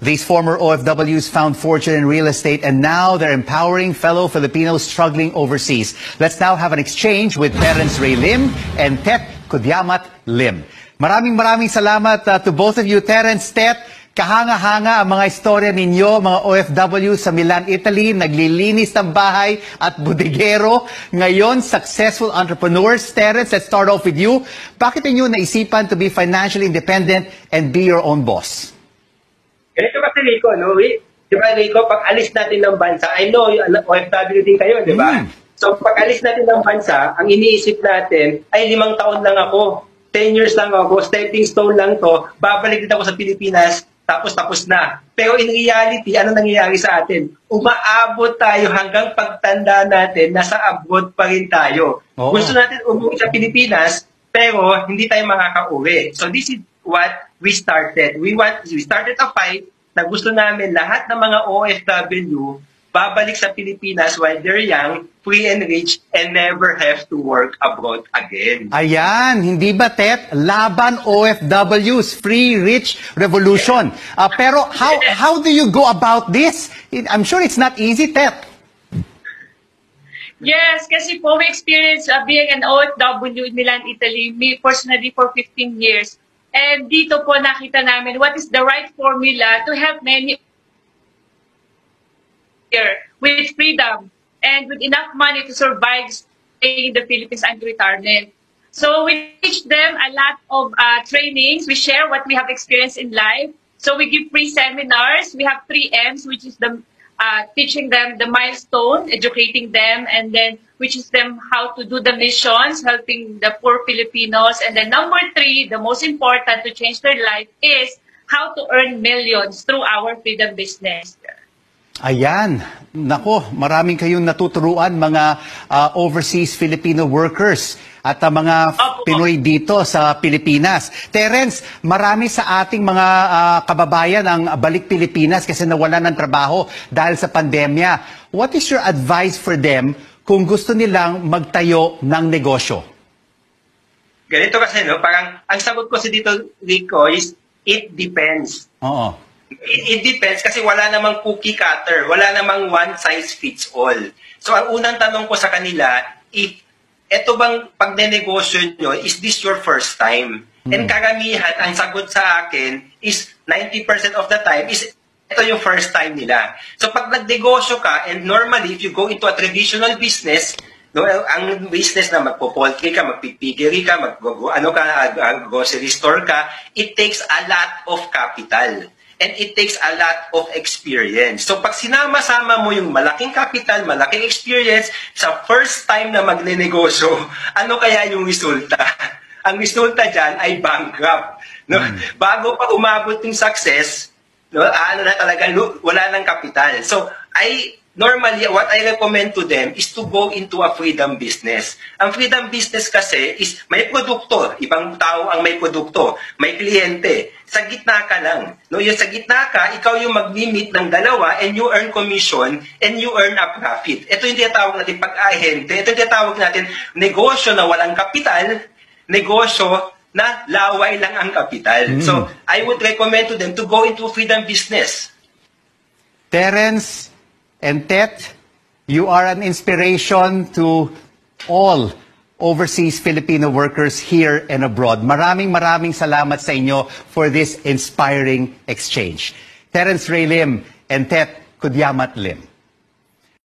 These former OFWs found fortune in real estate and now they're empowering fellow Filipinos struggling overseas. Let's now have an exchange with Terence Ray Lim and Tet Kudyamat Lim. Maraming salamat to both of you, Terence, Tet. Kahanga-hanga ang mga istorya ninyo, mga OFW sa Milan, Italy, naglilinis ng bahay at bodegero. Ngayon, successful entrepreneurs. Terence, let's start off with you. Bakit ninyo naisipan to be financially independent and be your own boss? Ganito kasi, Rico, no? Di ba, Rico, pag alis natin ng bansa, I know, OFW din kayo, di ba? So, pag alis natin ng bansa, ang iniisip natin, ay 5 taon lang ako, 10 years lang ako, stepping stone lang to, babalik din ako sa Pilipinas, tapos na. Pero in reality, ano nangyayari sa atin? Umaabot tayo hanggang pagtanda natin, nasa abroad pa rin tayo. Oo. Gusto natin umuwi sa Pilipinas, pero hindi tayo makakauwi. So this is what we started. We started a fight na gusto namin lahat ng mga OFW babalik sa Pilipinas while they're young, free and rich, and never have to work abroad again. Ayan, hindi ba, Tet? Laban OFWs, free, rich revolution. Pero how do you go about this? I'm sure it's not easy, Tet. Yes, kasi po we experienced being an OFW in Milan, Italy, me personally for 15 years. And dito po nakita namin what is the right formula to help many with freedom and with enough money to survive staying in the Philippines and retirement. So we teach them a lot of trainings. We share what we have experienced in life. So we give free seminars. We have 3 M's, which is the teaching them the milestone, educating them, and then we teach them how to do the missions, helping the poor Filipinos. And then number 3, the most important to change their life is how to earn millions through our freedom business. Ayan. Nako, maraming kayong natuturuan mga overseas Filipino workers at mga Pinoy dito sa Pilipinas. Terence, marami sa ating mga kababayan ang balik Pilipinas kasi nawalan ng trabaho dahil sa pandemya. What is your advice for them kung gusto nilang magtayo ng negosyo? Ganito kasi, no? Parang ang sagot ko sa dito, Rico, is it depends. Oo. It depends kasi wala namang cookie cutter, wala namang one size fits all. So ang unang tanong ko sa kanila, if eto bang pagnenegosyo nyo, is this your first time? And karamihan, ang sagot sa akin is 90% of the time is ito yung first time nila. So pag nagnegosyo ka, and normally if you go into a traditional business, no, ang business na magpo-poultry ka, magpipiggery ka, grocery store ka, it takes a lot of capital. And it takes a lot of experience. So pag sinama-sama mo yung malaking capital, malaking experience, sa first time na magnenegosyo, ano kaya yung resulta? Ang resulta dyan ay bankrupt. No? Bago pa umabot yung success, no, wala ng capital. So normally, what I recommend to them is to go into a freedom business. Ang freedom business kasi is may produkto. Ibang tao ang may produkto. May kliyente. Sa gitna ka lang. No? Yung sa gitna ka, ikaw yung mag-limit ng dalawa and you earn commission and you earn a profit. Ito yung tinatawag natin pag-ahente. Ito yung tinatawag natin negosyo na walang kapital, negosyo na laway lang ang kapital. So, I would recommend to them to go into freedom business. Terence and Tet, you are an inspiration to all overseas Filipino workers here and abroad. Maraming salamat sa inyo for this inspiring exchange. Terence Ray Lim and Tet Kudyamat Lim.